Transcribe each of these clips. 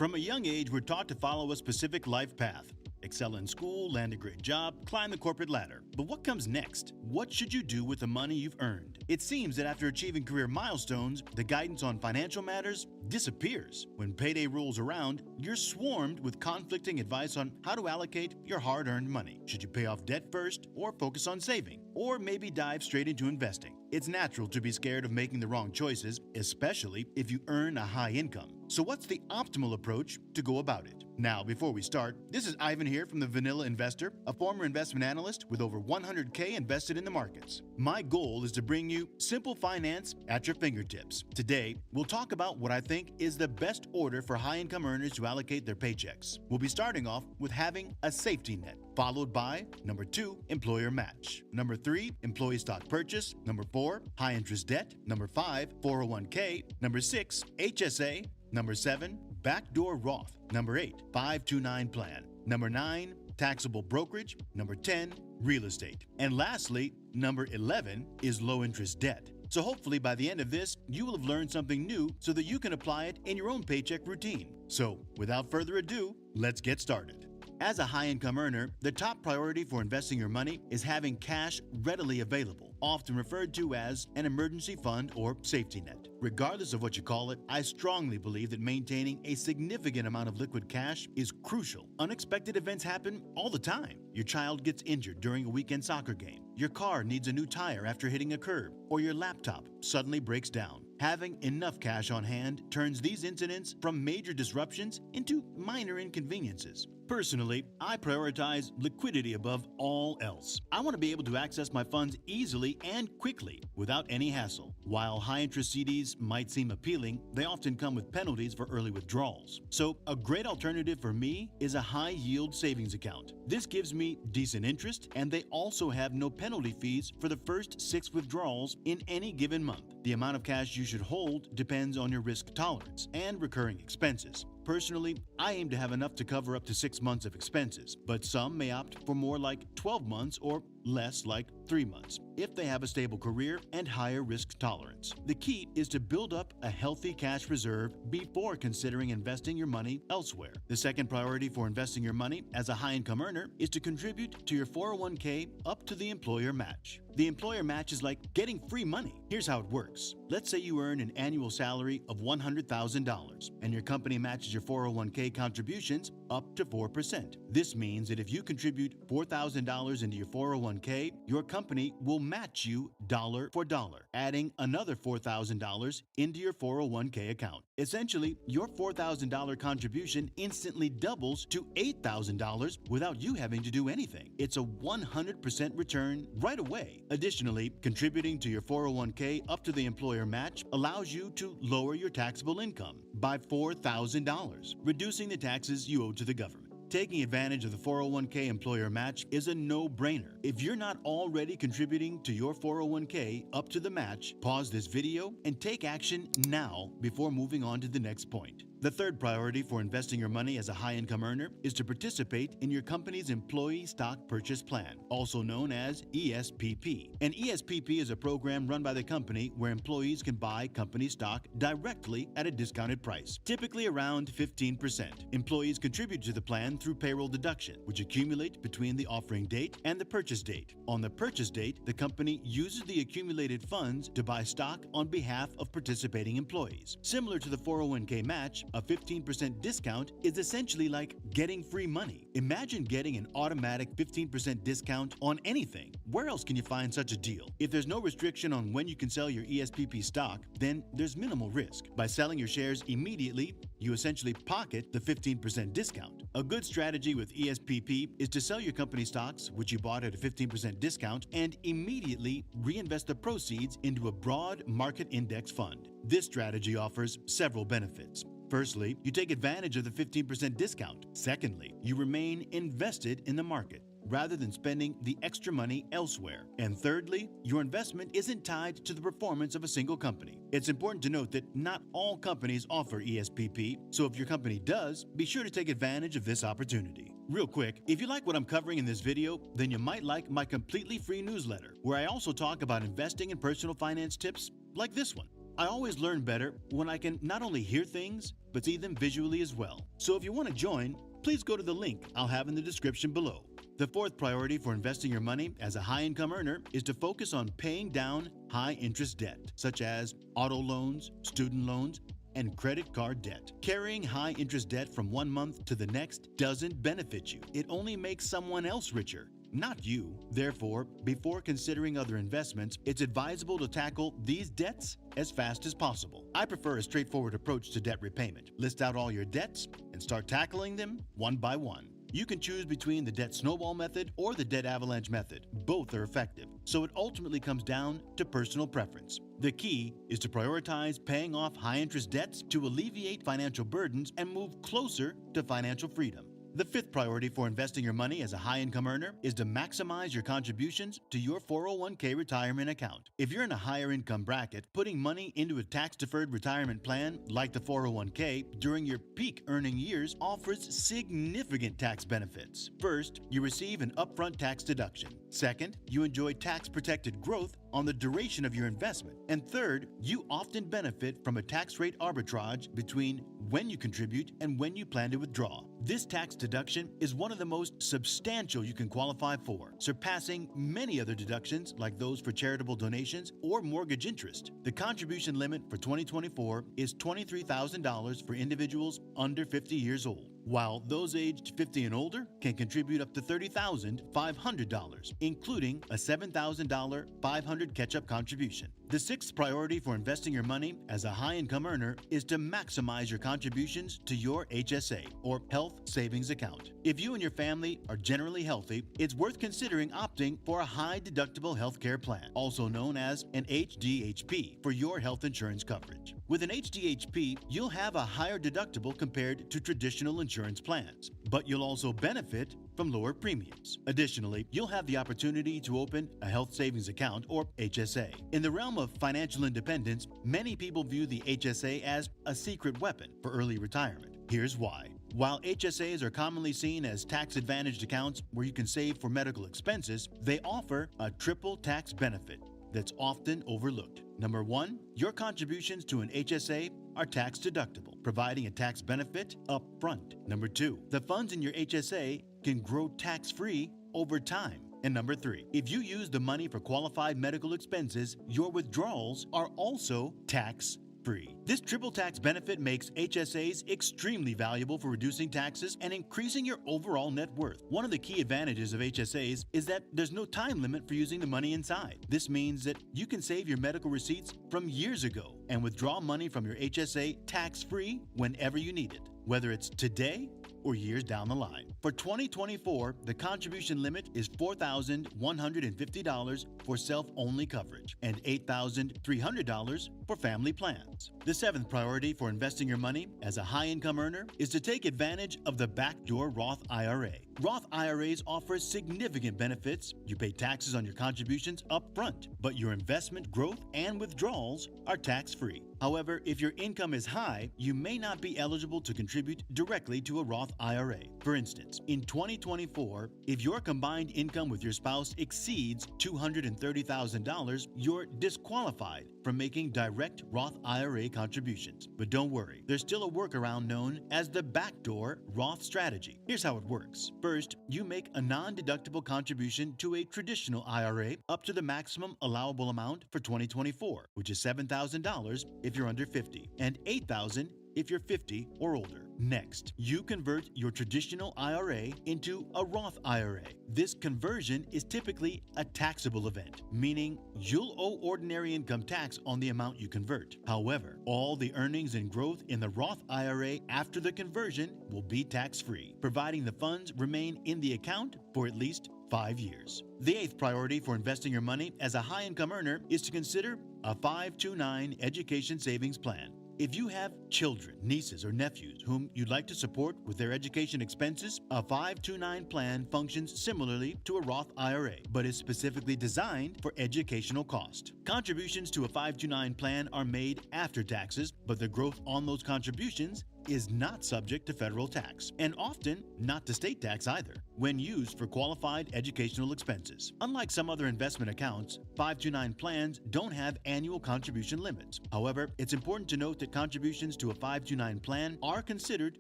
From a young age, we're taught to follow a specific life path. Excel in school, land a great job, climb the corporate ladder. But what comes next? What should you do with the money you've earned? It seems that after achieving career milestones, the guidance on financial matters disappears. When payday rolls around, you're swarmed with conflicting advice on how to allocate your hard-earned money. Should you pay off debt first or focus on saving? Or maybe dive straight into investing? It's natural to be scared of making the wrong choices, especially if you earn a high income. So what's the optimal approach to go about it? Now, before we start, this is Ivan here from the Vanilla Investor, a former investment analyst with over 100K invested in the markets. My goal is to bring you simple finance at your fingertips. Today, we'll talk about what I think is the best order for high-income earners to allocate their paychecks. We'll be starting off with having a safety net, followed by number 2, employer match, number 3, employee stock purchase, number 4, high interest debt, number 5, 401k, number 6, HSA, number 7, backdoor Roth, number 8, 529 plan, number 9, taxable brokerage, number 10, real estate, and lastly, number 11 is low interest debt. So hopefully by the end of this, you will have learned something new so that you can apply it in your own paycheck routine. So without further ado, let's get started. As a high-income earner, the top priority for investing your money is having cash readily available, often referred to as an emergency fund or safety net. Regardless of what you call it, I strongly believe that maintaining a significant amount of liquid cash is crucial. Unexpected events happen all the time. Your child gets injured during a weekend soccer game, your car needs a new tire after hitting a curb, or your laptop suddenly breaks down. Having enough cash on hand turns these incidents from major disruptions into minor inconveniences. Personally, I prioritize liquidity above all else. I want to be able to access my funds easily and quickly without any hassle. While high-interest CDs might seem appealing, they often come with penalties for early withdrawals. So a great alternative for me is a high-yield savings account. This gives me decent interest, and they also have no penalty fees for the first 6 withdrawals in any given month. The amount of cash you should hold depends on your risk tolerance and recurring expenses. Personally, I aim to have enough to cover up to 6 months of expenses, but some may opt for more like 12 months or less like 3 months if they have a stable career and higher risk tolerance. The key is to build up a healthy cash reserve before considering investing your money elsewhere. The second priority for investing your money as a high-income earner is to contribute to your 401k up to the employer match. The employer match is like getting free money. Here's how it works. Let's say you earn an annual salary of $100,000 and your company matches your 401k contributions up to 4%. This means that if you contribute $4,000 into your 401k, your company will match you dollar for dollar, adding another $4,000 into your 401k account. Essentially, your $4,000 contribution instantly doubles to $8,000 without you having to do anything. It's a 100% return right away. Additionally, contributing to your 401k up to the employer match allows you to lower your taxable income by $4,000, reducing the taxes you owe to the government. Taking advantage of the 401k employer match is a no-brainer. If you're not already contributing to your 401k up to the match, pause this video and take action now before moving on to the next point. The third priority for investing your money as a high-income earner is to participate in your company's employee stock purchase plan, also known as ESPP. An ESPP is a program run by the company where employees can buy company stock directly at a discounted price, typically around 15%. Employees contribute to the plan through payroll deduction, which accumulate between the offering date and the purchase date. On the purchase date, the company uses the accumulated funds to buy stock on behalf of participating employees. Similar to the 401k match, a 15% discount is essentially like getting free money. Imagine getting an automatic 15% discount on anything. Where else can you find such a deal? If there's no restriction on when you can sell your ESPP stock, then there's minimal risk. By selling your shares immediately, you essentially pocket the 15% discount. A good strategy with ESPP is to sell your company stocks, which you bought at a 15% discount, and immediately reinvest the proceeds into a broad market index fund. This strategy offers several benefits. Firstly, you take advantage of the 15% discount. Secondly, you remain invested in the market rather than spending the extra money elsewhere. And thirdly, your investment isn't tied to the performance of a single company. It's important to note that not all companies offer ESPP, so if your company does, be sure to take advantage of this opportunity. Real quick, if you like what I'm covering in this video, then you might like my completely free newsletter, where I also talk about investing and personal finance tips like this one. I always learn better when I can not only hear things, but see them visually as well. So if you want to join, please go to the link I'll have in the description below. The fourth priority for investing your money as a high-income earner is to focus on paying down high-interest debt, such as auto loans, student loans, and credit card debt. Carrying high-interest debt from one month to the next doesn't benefit you. It only makes someone else richer, not you. Therefore, before considering other investments, it's advisable to tackle these debts as fast as possible. I prefer a straightforward approach to debt repayment. List out all your debts and start tackling them one by one. You can choose between the debt snowball method or the debt avalanche method. Both are effective, so it ultimately comes down to personal preference. The key is to prioritize paying off high-interest debts to alleviate financial burdens and move closer to financial freedom. The fifth priority for investing your money as a high-income earner is to maximize your contributions to your 401k retirement account. If you're in a higher income bracket, putting money into a tax-deferred retirement plan like the 401k during your peak earning years offers significant tax benefits. First, you receive an upfront tax deduction. Second, you enjoy tax-protected growth on the duration of your investment. And third, you often benefit from a tax rate arbitrage between when you contribute and when you plan to withdraw. This tax deduction is one of the most substantial you can qualify for, surpassing many other deductions like those for charitable donations or mortgage interest. The contribution limit for 2024 is $23,000 for individuals under 50 years old, while those aged 50 and older can contribute up to $30,500, including a $7,000 500 catch-up contribution. The sixth priority for investing your money as a high-income earner is to maximize your contributions to your HSA, or Health Savings Account. If you and your family are generally healthy, it's worth considering opting for a high-deductible health care plan, also known as an HDHP, for your health insurance coverage. With an HDHP, you'll have a higher deductible compared to traditional insurance plans, but you'll also benefit from lower premiums. Additionally, you'll have the opportunity to open a health savings account, or HSA. In the realm of financial independence, many people view the HSA as a secret weapon for early retirement. Here's why. While HSAs are commonly seen as tax-advantaged accounts where you can save for medical expenses, they offer a triple tax benefit that's often overlooked. Number one, your contributions to an HSA are tax deductible, providing a tax benefit up front. Number two, the funds in your HSA can grow tax-free over time. And number three, if you use the money for qualified medical expenses, your withdrawals are also tax-free. This triple tax benefit makes HSAs extremely valuable for reducing taxes and increasing your overall net worth. One of the key advantages of HSAs is that there's no time limit for using the money inside. This means that you can save your medical receipts from years ago and withdraw money from your HSA tax-free whenever you need it, whether it's today or years down the line. For 2024, the contribution limit is $4,150 for self-only coverage and $8,300 for family plans. The seventh priority for investing your money as a high-income earner is to take advantage of the backdoor Roth IRA. Roth IRAs offer significant benefits. You pay taxes on your contributions up front, but your investment growth and withdrawals are tax-free. However, if your income is high, you may not be eligible to contribute directly to a Roth IRA. For instance, in 2024, if your combined income with your spouse exceeds $230,000, you're disqualified from making direct Roth IRA contributions. But don't worry, there's still a workaround known as the backdoor Roth strategy. Here's how it works. First, you make a non-deductible contribution to a traditional IRA up to the maximum allowable amount for 2024, which is $7,000 if you're under 50 and $8,000 if you're 50 or older. Next, you convert your traditional IRA into a Roth IRA. This conversion is typically a taxable event, meaning you'll owe ordinary income tax on the amount you convert. However, all the earnings and growth in the Roth IRA after the conversion will be tax-free, providing the funds remain in the account for at least 5 years. The eighth priority for investing your money as a high-income earner is to consider a 529 education savings plan. If you have children, nieces, or nephews whom you'd like to support with their education expenses, a 529 plan functions similarly to a Roth IRA, but is specifically designed for educational cost. Contributions to a 529 plan are made after taxes, but the growth on those contributions is not subject to federal tax, and often not to state tax either, when used for qualified educational expenses. Unlike some other investment accounts, 529 plans don't have annual contribution limits. However, it's important to note that contributions to a 529 plan are considered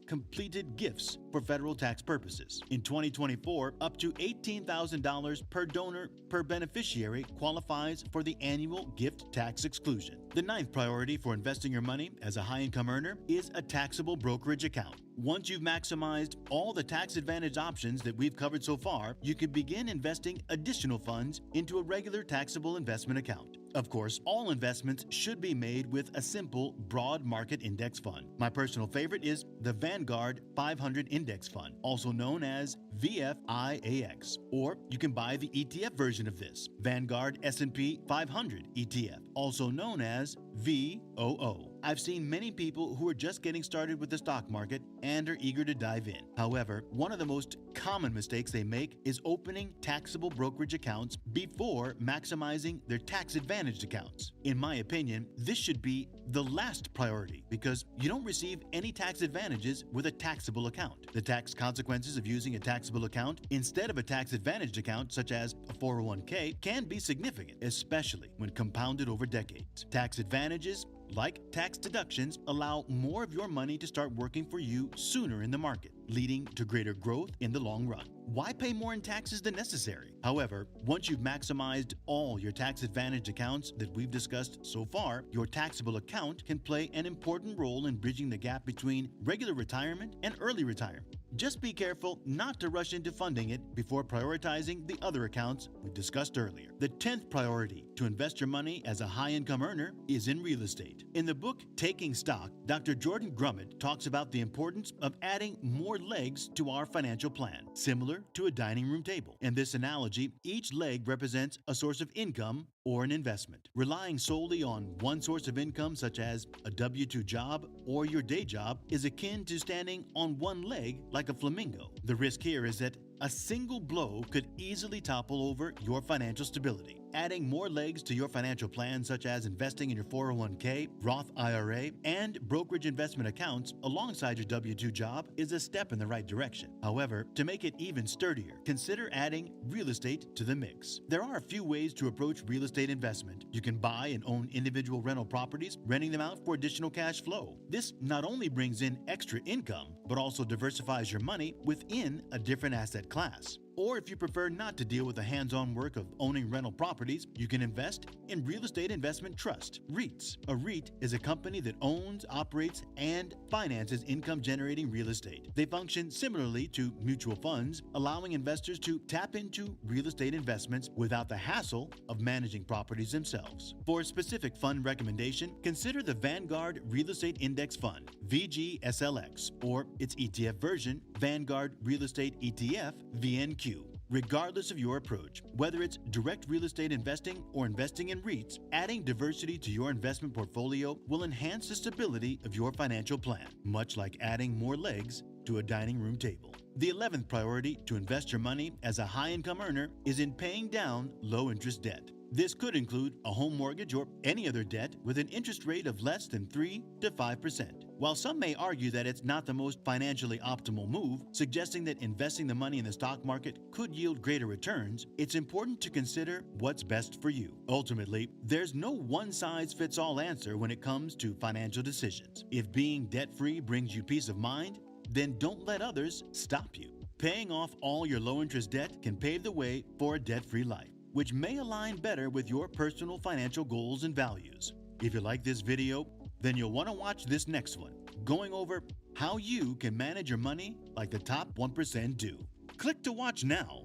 completed gifts for federal tax purposes. In 2024, up to $18,000 per donor per beneficiary qualifies for the annual gift tax exclusion. The ninth priority for investing your money as a high-income earner is a taxable brokerage account. Once you've maximized all the tax advantage options that we've covered so far, you can begin investing additional funds into a regular taxable investment account. Of course, all investments should be made with a simple broad market index fund. My personal favorite is the Vanguard 500 Index Fund, also known as VFIAX, or you can buy the ETF version of this, Vanguard S&P 500 ETF, also known as VOO. I've seen many people who are just getting started with the stock market and are eager to dive in. However, one of the most common mistakes they make is opening taxable brokerage accounts before maximizing their tax-advantaged accounts. In my opinion, this should be the last priority because you don't receive any tax advantages with a taxable account. The tax consequences of using a taxable account instead of a tax-advantaged account, such as a 401k, can be significant, especially when compounded over decades. Tax advantages, like tax deductions, allow more of your money to start working for you sooner in the market, leading to greater growth in the long run. Why pay more in taxes than necessary? However, once you've maximized all your tax-advantaged accounts that we've discussed so far, your taxable account can play an important role in bridging the gap between regular retirement and early retirement. Just be careful not to rush into funding it before prioritizing the other accounts we discussed earlier. The 10th priority to invest your money as a high-income earner is in real estate. In the book Taking Stock, Dr. Jordan Grummett talks about the importance of adding more legs to our financial plan, similar to a dining room table. In this analogy, each leg represents a source of income or an investment. Relying solely on one source of income, such as a W-2 job or your day job, is akin to standing on one leg like a flamingo. The risk here is that a single blow could easily topple over your financial stability. Adding more legs to your financial plan, such as investing in your 401k, Roth IRA, and brokerage investment accounts alongside your W-2 job, is a step in the right direction. However, to make it even sturdier, consider adding real estate to the mix. There are a few ways to approach real estate investment. You can buy and own individual rental properties, renting them out for additional cash flow. This not only brings in extra income, but also diversifies your money within a different asset class. Or if you prefer not to deal with the hands-on work of owning rental properties, you can invest in Real Estate Investment Trust, REITs. A REIT is a company that owns, operates, and finances income-generating real estate. They function similarly to mutual funds, allowing investors to tap into real estate investments without the hassle of managing properties themselves. For a specific fund recommendation, consider the Vanguard Real Estate Index Fund, VGSLX, or its ETF version, Vanguard Real Estate ETF, VNQ. Regardless of your approach, whether it's direct real estate investing or investing in REITs, adding diversity to your investment portfolio will enhance the stability of your financial plan, much like adding more legs to a dining room table. The 11th priority to invest your money as a high-income earner is in paying down low-interest debt. This could include a home mortgage or any other debt with an interest rate of less than 3 to 5%. While some may argue that it's not the most financially optimal move, suggesting that investing the money in the stock market could yield greater returns, it's important to consider what's best for you. Ultimately, there's no one-size-fits-all answer when it comes to financial decisions. If being debt-free brings you peace of mind, then don't let others stop you. Paying off all your low-interest debt can pave the way for a debt-free life, which may align better with your personal financial goals and values. If you like this video, then you'll want to watch this next one, going over how you can manage your money like the top 1% do. Click to watch now.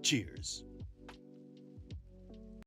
Cheers.